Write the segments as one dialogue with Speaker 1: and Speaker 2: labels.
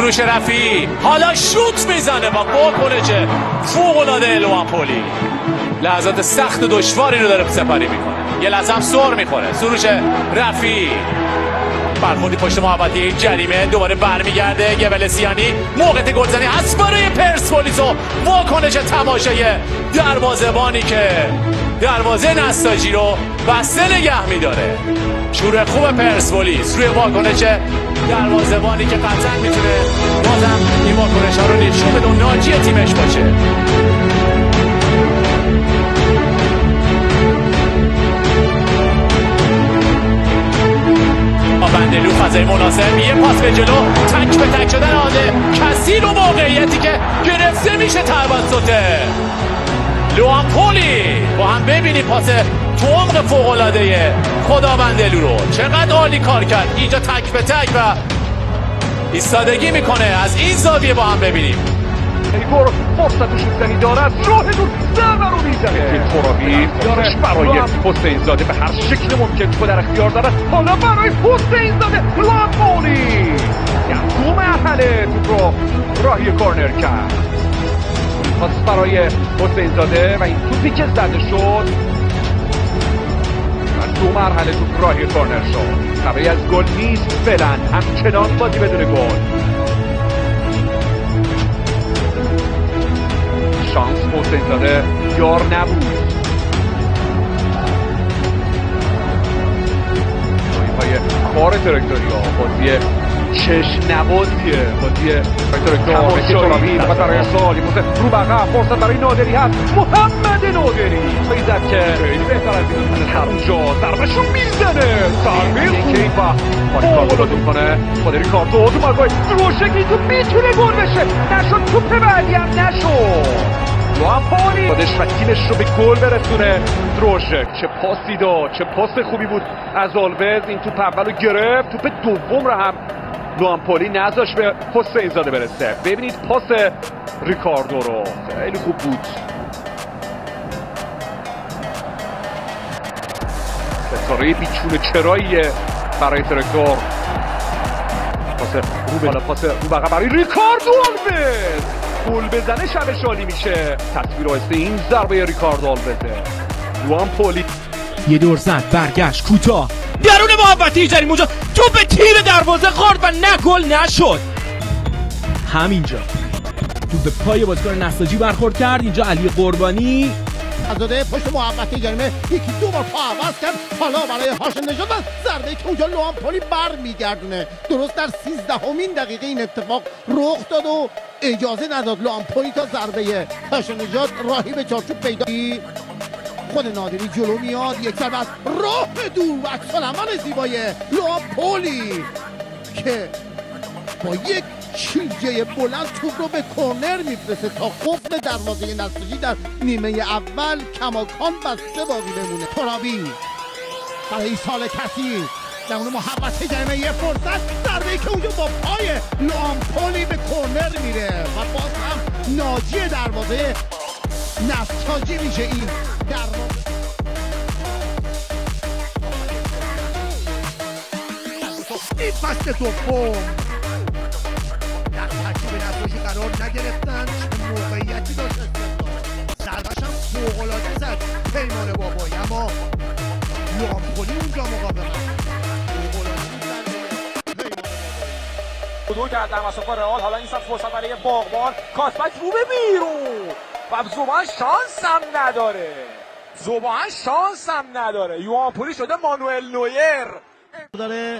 Speaker 1: سروش رفیعی حالا شوت میزنه با کنجه فوق‌العاده لوامپولی. لحظات سخت و دشواری رو داره سپری میکنه. یه لحظه هم سر میخوره سروش رفیعی. برخوردی پشت محوطه جریمه دوباره برمیگرده گبلسیانی. موقع گلزنی هست برای پرسپولیس و واکنش تماشای دروازه‌بانی که دروازه نساجی رو بسته نگه میداره. شروع خوب پرسپولیس روی واکنش دروازه‌بانی که قطعا میتونه بازم این واکنش ها رو نشون بده و ناجی تیمش باشه. بندلو فضای مناسب یه پاس به جلو تک به تک شدن آده کثیر و موقعیتی که گرفته میشه توسط لوامپولی. با هم ببینیم پاس تو عمق فوق‌العاده خدا بندلو رو چقدر عالی کار کرد اینجا تک به تک و ایستادگی میکنه. از این زاویه با هم ببینیم
Speaker 2: ایگور فرصت شوتنی داره از راه دور ضربه رو میزنه. ترابی دارش برای حسین زاده به هر شکل ممکن تو در اختیار داره. حالا برای حسین زاده لوامپولی دو مرحله توپ رو راهی کورنر کرد. پاس برای حسین زاده و این توپی که زده شد و دو مرحله توپ راهی کورنر شد. خبری از گل نیست فعلا، همچنان بازی بدون گل. شانس حسین زاده یار نبود. های کار تراکتوریا بازی چشم نوازیه. بازی تراکتور ترابی فقط برای سالی رو بقیه فرصت برای نادری هست. محمد نادری خیزد که خیلی بهتر از این هر اونجا ضربشو میزنه. ضربه خوب و کار رو کنه خود ریکاردو تو مگای دروشکی تو میتونه گل بشه. نشد توپ بعدی هم نشد. لوامپولی خودش و تیمش رو به گل برسونه. دروشک چه پاسی داد، چه پاس خوبی بود از آلوز. این توپ اولو گرفت، توپ دوم رو هم لوامپولی نذاشت به حسین زاده برسه. ببینید پاس ریکاردو رو خیلی خوب بود. ستاره بیچونه چراییه برای تراکتور. پاس رو بقیه برای ریکاردو آلوز. گل بزنه شب شالی میشه. تصویر آهسته این ضربه ریکاردو آلوزه. لوامپولی
Speaker 3: یه دور زد برگشت کوتاه درون محوطه جریمه اونجا تو به تیر دروازه خورد و نه گل نشد. همینجا تو به پای بازیکن نساجی برخورد کرد. اینجا علی قربانی
Speaker 4: ازاده پشت محوطه جریمه یکی دو بار پا عوض کرد. حالا برای هاشم نژاد و ضربه که اونجا لوامپولی برمیگردونه. درست در 13مین دقیقه این اتفاق رخ داد و اجازه نداد لوامپولی تا ضربه هاشم نژاد راهی به چارچوب پیدا. خود نادری جلو میاد یک ضربه از راه دور و عکس‌العمل زیبای لوامپولی که با یک شیرجه بلند توپ رو به کورنر میفرسته تا قفل دروازه نساجی در نیمه اول کماکان بسته باقی بمونه. ترابی برای سال کثیر در اون محوطه جریمه یه فرصت ضربه‌ای که اونجا با پای لوامپولی به کورنر میره و باز هم ناجی دروازه نساجی میشه. این دروازه این فصل دوم در ترکیب نساجی قرار نگرفتن. چه موقعیتی داشت ضربه‌ش هم فوق‌العاده زد پیمان بابایی، اما لوامپولی اونجا مقاومت
Speaker 5: دو کرد در مسافه رئال. حالا این فرصت برای باغبان. کاسبک رو به بیرون و زوبان شانس هم نداره. لوامپولی شده مانوئل نویر
Speaker 4: داره.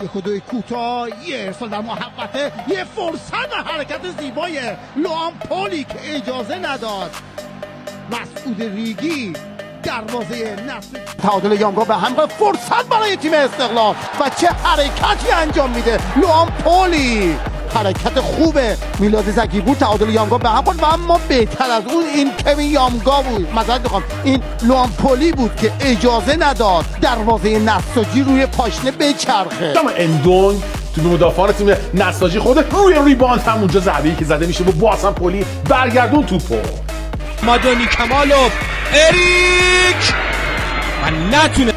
Speaker 4: یک و دوی کوتاه، یه ارسال در محوطه، یه فرصت و حرکت زیبای لوامپولی که اجازه نداد مسعود ریگی دروازه نصر تعادل یامگا به همراه فرصت برای تیم استقلال و چه حرکتی انجام میده لوامپولی. حرکت خوبه میلاد زکی‌پور تعادل یامگا به هم برد و اما بهتر از اون این کوین یامگا بود. معذرت میخوام این لوامپولی بود که اجازه نداد دروازه نساجی روی پاشنه بچرخه.
Speaker 6: اندونگ تو مدافعان تیم نساجی خود روی ریباند همونجا ضربه‌ای که زده میشه و باز هم پولی برگردون توپو.
Speaker 3: مادونی کمالوف اریک و نتونه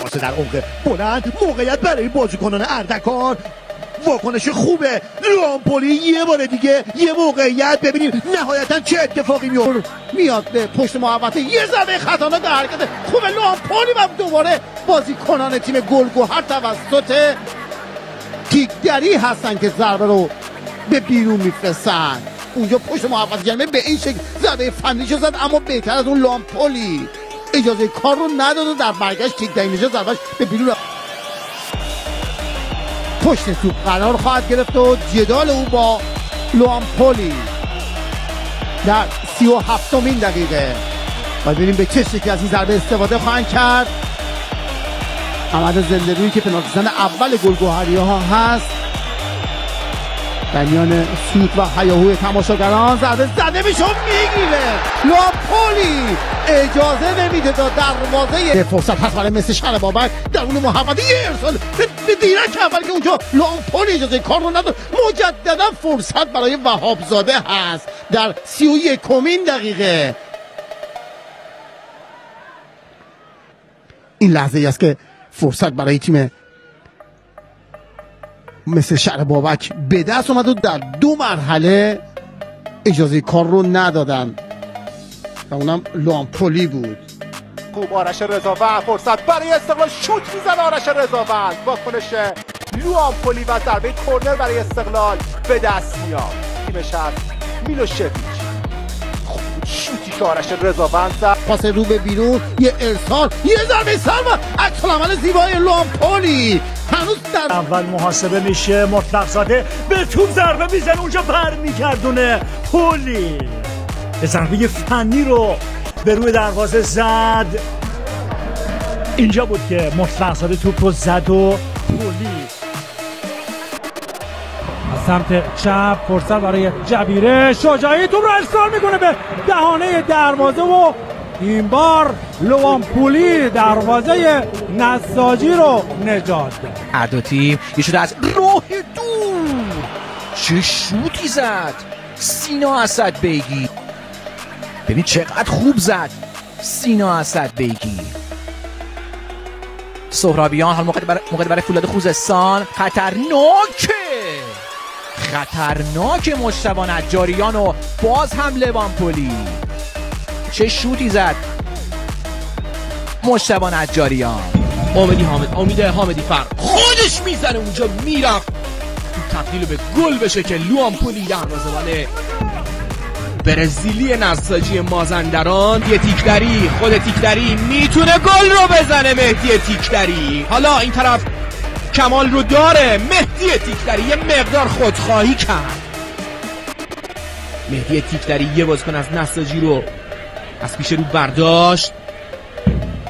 Speaker 4: تماس در عمق بلند، موقعیت برای بازیکنان اردکان، واکنش خوبه لوآمپولی. یه بار دیگه یه موقعیت، ببینیم نهایتا چه اتفاقی میاد به پشت محوطه. یه ضربه خطرناک در حرکت خوب لوآمپولی و دوباره بازیکنان تیم گلگهر توسط تیکدری هستن که ضربه رو به بیرون میفرستن. اونجا پشت محوطه جریمه به این شکل ضربه فنیشو زد، اما بهتر از اون لوآمپولی اجازه کار رو نداد و در برگشت تیکدری نژاد ضربهش به بیرون پشت توپ قرار خواهد گرفت و جدال او با لوآمپولی در 37مین دقیقه. باید ببینیم به چه شکلی از این ضربه استفاده خواهند کرد. احمد زنده‌رویی که پنالتی زن اول گلگهری‌ها هست در میان سوت و هیاهوی تماشاگران ضربه زده میشه و میگیره. لوآمپولی اجازه نمیده تا دروازه فرصت هست برای مثل شهر بابک در اون محوطه. یه ارسال به دیرک اول که اونجا لوآمپولی اجازه کار رو نداد. مجددا فرصت برای وهابزاده هست در 31مین دقیقه. این لحظه ای است که فرصت برای تیم مثل شهر بابک به دست اومد و در 2 مرحله اجازه کار رو ندادن و اونم لوآمپولی بود.
Speaker 6: خوب آرش رضاوند فرصت برای استقلال، شوت میزنه آرش رضاوند، واکنش لوآمپولی و ضربه کورنر برای استقلال به دست میاد. تیم شهر میلوشویچ شوتی که آرش رضاوند زد،
Speaker 4: پاس رو به بیرون، یه ارسال، یه ضربه سر و عکس‌العمل زیبای لوآمپولی. هنوز در
Speaker 7: اول محاسبه میشه، مطلق زاده به توپ ضربه میزنه، اونجا برمیگردونه پولی. ضربه فنی رو به روی دروازه زد. اینجا بود که مطلق زاده توپ رو زد و پولی سمت چپ فرصت برای جبیره. شجاعی توپ رو ارسال میکنه به دهانه دروازه و این بار لوآمپولی دروازه نساجی رو نجات داد.
Speaker 3: هر دو تیم یه شوت از راه دور، چه شوتی زد سینا اسدبیگی. ببین چقدر خوب زد سینا اسدبیگی. سهرابیان حال موقع برای فولاد خوزستان خطرناک مجتبی نجاریان و باز هم لوآمپولی. چه شوتی زد مجتبی نجاریان.
Speaker 8: امید حامدی فر خودش میزنه اونجا، میرفت تبدیل به گل بشه که لوآمپولی دروازه‌بان برزیلی نساجی مازندران خود تیکدری میتونه گل رو بزنه. مهدی تیکدری حالا این طرف کمال رو داره. مهدی تیکدری یه مقدار خودخواهی کرد. مهدی تیکدری یه بازیکن از نساجی رو از پیش رو برداشت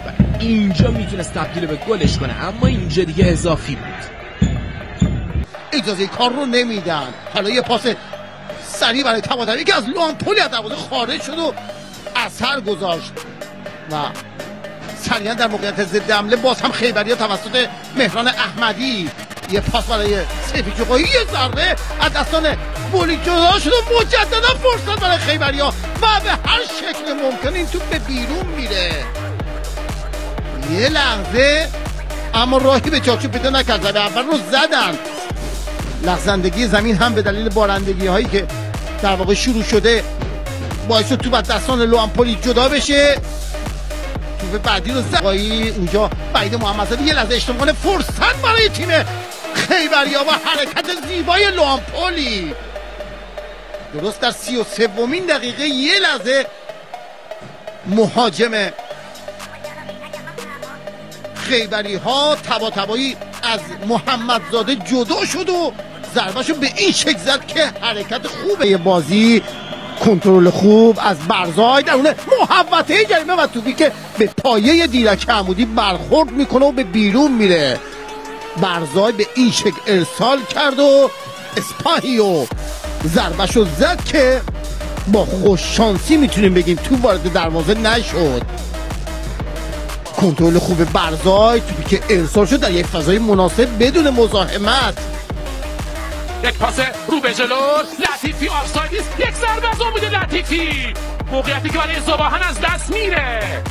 Speaker 8: و اینجا میتونست تبدیل به گلش کنه، اما اینجا دیگه اضافی بود.
Speaker 4: اجازه کار رو نمیدن. حالا یه پاس سریع برای طباطبایی که از لوآمپولی از دروازه خارج شد و اثر گذاشت و سریعا در موقعیت ضد حمله باز هم خیبریا توسط مهران احمدی. یه پاس برای سیفی چوقایی، یه ضربه از دستان بولی جدا شد و مجددا فرصت برای خیبریا و به هر شکل ممکن این توپ به بیرون میره. یه لحظه اما راهی به چارچوب پیدا نکرد. ضربه اول رو زدن. لغزندگی زمین هم به دلیل بارندگی هایی که در واقع شروع شده باعث شد توپ از دستان لوآمپولی جدا بشه. توپ بعدی رو زقایی اونجا بعید محمدزاده یه لحظه اشتباه کنه. فرصت برای تیم خیبریا و حرکت زیبای لوآمپولی. درست در 33مین دقیقه یه لحظه مهاجم خیبری ها طباطبایی از محمدزاده جدا شد و ضربهشو به این شکل زد که حرکت خوبه بازی، کنترل خوب از برزای در اون محوطه جریمه و توپی که به پایه دیرک عمودی برخورد میکنه و به بیرون میره. برزای به این شکل ارسال کرد و اسپاهیو ضربهشو زد که با خوششانسی میتونیم بگیم توپ وارد دروازه نشد. کنترل خوب برزای، توپی که ارسال شد در یک فضای مناسب بدون مزاحمت.
Speaker 1: یک پاس رو به جلو، لطیفی آفسایدیست، یک ضربه از امید لطیفی، موقعیتی که برای زباهن از دست میره.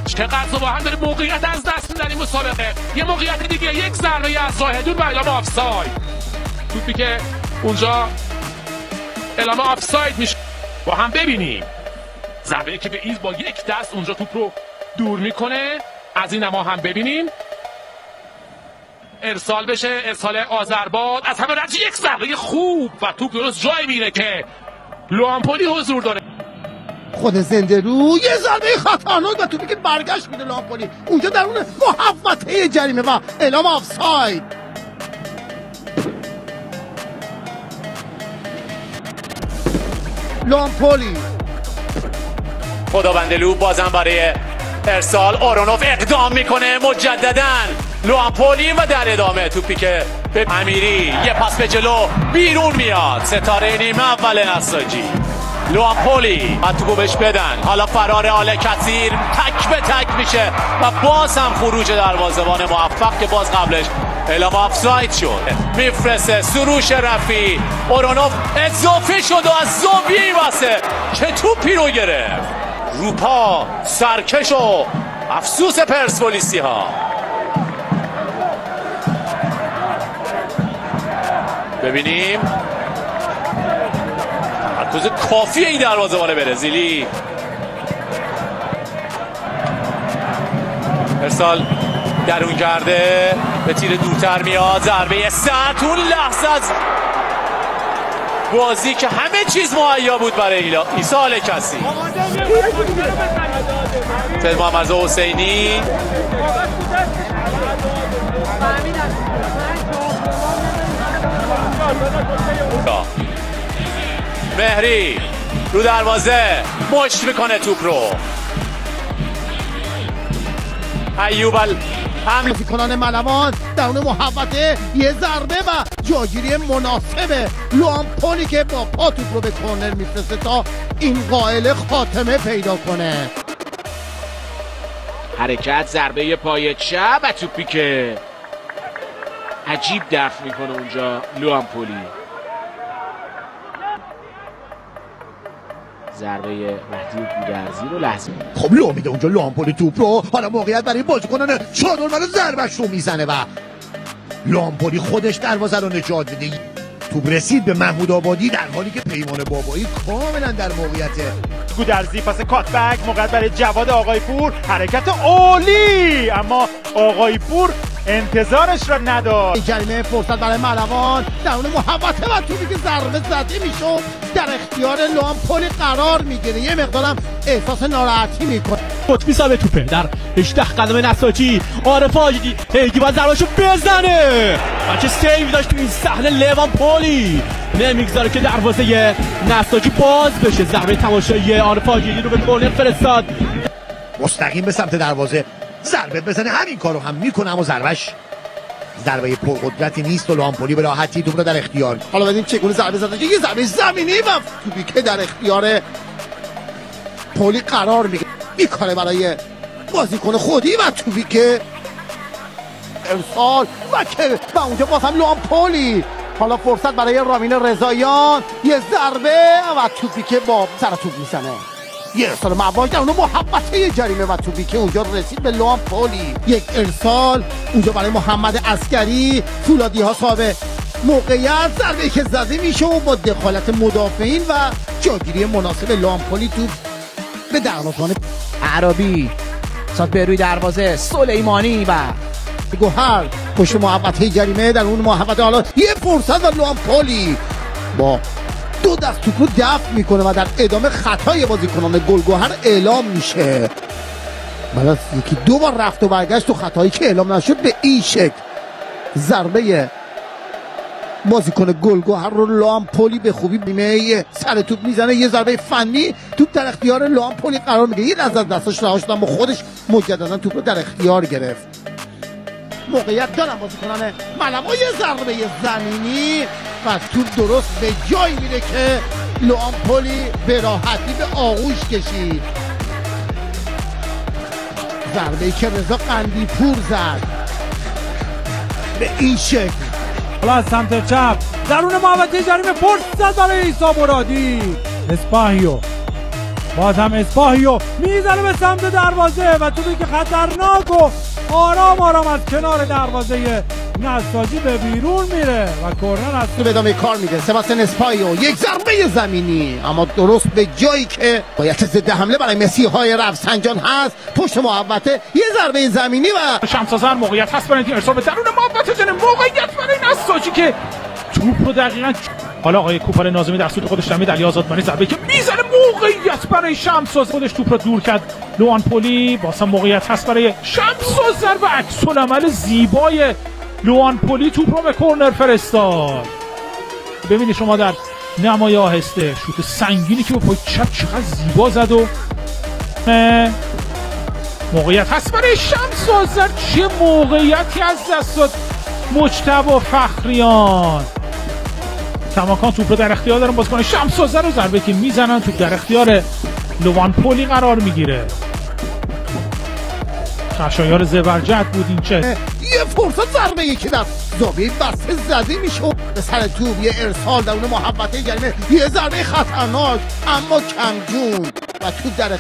Speaker 1: چقدر با هم داره موقعیت از دست میدن این مسابقه. یه موقعیت دیگه، یک ضربه از زاهدون و اعلام آفساید. توپی که اونجا اعلام آفساید میشه. با هم ببینیم ضربه که به ایز با یک دست اونجا توپ رو دور میکنه. از این ما هم ببینیم ارسال بشه، ارسال آذرباد از همه رد، یک ضربه خوب و توپ درست جای میره که لوامپولی حضور داره.
Speaker 4: خود زنده رو یه ضربه خطرناک و توپی که برگشت میده لوامپولی اونجا درون محوطه جریمه و اعلام آفساید. لوامپولی
Speaker 1: خداوندلو بازم برای ارسال، آرونوف اقدام میکنه مجددا لوامپولی و در ادامه توپی که به امیری، یه پاس به جلو بیرون میاد. ستاره نیمه اول نساجی لوامپولی و توپو بهش بدن. حالا فرار آل کثیر تک به تک میشه و باز هم خروج دروازه‌بان موفق که باز قبلش اعلام آفساید شد. میفرسته سروش رفی، آرونوف اضافه شد و از زاویه واسه که توپی رو گرفت. روپا سرکش و افسوس پرسپولیسی ها. ببینیم تمرکز کافی این دروازه‌بان برزیلی. ارسال درون کرده، به تیر دورتر میاد، ضربه سرد اون لحظه از بازی که همه چیز مهیا بود برای عیسی الکسی. سید محمد حسینی مهری رو دروازه مشت میکنه توپ رو. ایوب
Speaker 4: حمله کنان ملوان درون محوطه، یه ضربه و جاگیری مناسب لوامپولی که با پا توپ رو به کورنر میفرسته تا این قائل خاتمه پیدا کنه.
Speaker 8: حرکت، ضربه پای چپ و توپی که عجیب دفع میکنه اونجا لوامپولی. ضربه مهدی گودرزی رو لحظه
Speaker 4: خب لو میده اونجا لوامپولی توپ رو. حالا موقعیت برای بازیکنان چادرمن ضربش رو میزنه و لوامپولی خودش دروازه رو نجات میده. توپ رسید به محمود آبادی در حالی که پیمان بابایی کاملا در موقعیته.
Speaker 7: گودرزی پاس کاتبک، موقعیت برای جواد آقای پور، حرکت عالی، اما آقای پور انتظارش را نداشت.
Speaker 4: جریمه فرصت برای ملوان درون محوطه و توپی که ضربه زده میشه در اختیار لوامپولی قرار میگیره. یه مقدارم احساس ناراحتی میکنه.
Speaker 3: قطبی صاحب توپه در 18 قدم نساجی. عارف حاجی هیگی باید ضربهشو بزنه و چه سیو داشت تو این صحنه لوامپولی. نمیگذاره که دروازه نساجی باز بشه. ضربه تماشایی عارف حاجی رو به کورنر فرستاد،
Speaker 4: مستقیم به سمت دروازه ضربه بزنه. همین کارو هم میکنه اما ضربه پرقدرتی نیست و لوامپولی به راحتی توپ رو در اختیار. حالا ببینیم چگونه ضربه زده. یه ضربه زمینی و توپی که در اختیار پولی قرار میکنه برای بازیکن خودی و توپی که ارسال و اونجا باز هم لوامپولی. حالا فرصت برای رامین رضاییان، یه ضربه و توپی که با سر توپ میزنه. یه ارسال مواج در اون محوطه جریمه و توپی که اونجا رسید به لوامپولی. یک ارسال اونجا برای محمد عسکری. فولادی ها صاحب موقعیت، ضربه که زده میشه و با دخالت مدافعین و جاگیری مناسب لوامپولی توپ به دروازه‌بان
Speaker 8: عربی ساد به روی دروازه سلیمانی و
Speaker 4: گوهر پشت محوطه جریمه در اون محوطه. حالا یه فرصت و لوامپولی با دو دست توپ رو دفع میکنه و در ادامه خطای بازیکنان گلگهر اعلام میشه. بعد از یکی دو بار رفت و برگشت و خطایی که اعلام نشد به این شکل ضربه بازیکن گلگهر رو لوامپولی به خوبی بیمه سر توپ میزنه. یه ضربه فنی توپ در اختیار لوامپولی قرار میگیره. یه لحظه از دستش رها شد اما خودش مجددا توپ رو در اختیار گرفت. موقعیت دارن بازیکنان ملوان، یه ضربه زمینی و توپ درست به جایی میره که لوامپولی به راحتی به آغوش کشید. ضربه‌ای که رضا قندیپور زد به این شکل.
Speaker 9: حالا از سمت چپ درون محوطه جریمه فرصت برای عیسی مرادی. اسپاهیو باز هم اسپاهیو میزنه به سمت دروازه و توپی که خطرناک و آرام آرام از کنار دروازه نساجی به بیرون میره و کورنر از
Speaker 4: به ادامه کار میده. سباستین اسپاهیو یک ضربه زمینی اما درست به جایی که باید ضد حمله برای مسی های رفسنجان هست. پشت محوطه یه ضربه زمینی و
Speaker 3: شمس آذر موقعیت هست برای ارسال به درون محوطه جن موقعیت برای نساجی که توپ رو دقیقاً حالا آقای کوپال ناظمی در سود خودش دمید علی آزادمانی ضربه که میزنه موقعیت برای شمس آذر خودش توپ رو دور کرد. لوآن پولی واسه موقعیت هست برای شمس آذر و عکس العمل زیبای لوآن پولی توپ رو به کورنر فرستاد. ببینید شما در نمای آهسته شوت سنگینی که با پای چپ چقدر زیبا زد و موقعیت هست برای شمس آذر. چه موقعیتی از دست داد مجتبی فخریان. کماکان توپ رو در اختیار دارن بازیکن شمس آذر رو ضربه که میزنن توپ در اختیار لوآن پولی قرار میگیره. خشایار زبرجد بود این چه
Speaker 4: یه فرصت ضربه که در زاویه بسته زده میشه به سر توپ یه ارسال درون محوطه جریمه یه ضربه خطرناک اما کمجون و توپ در